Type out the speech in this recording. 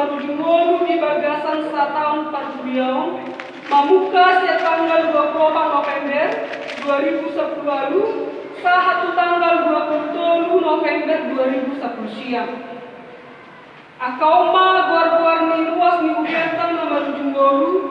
marujungolu di bagasan satahun Paruriau, Mamuka setiap tanggal 24 November 2010 lalu, satu tanggal 27 November 2010 siang. Akauma guar-guar ni luas ni upiatan na marujungolu,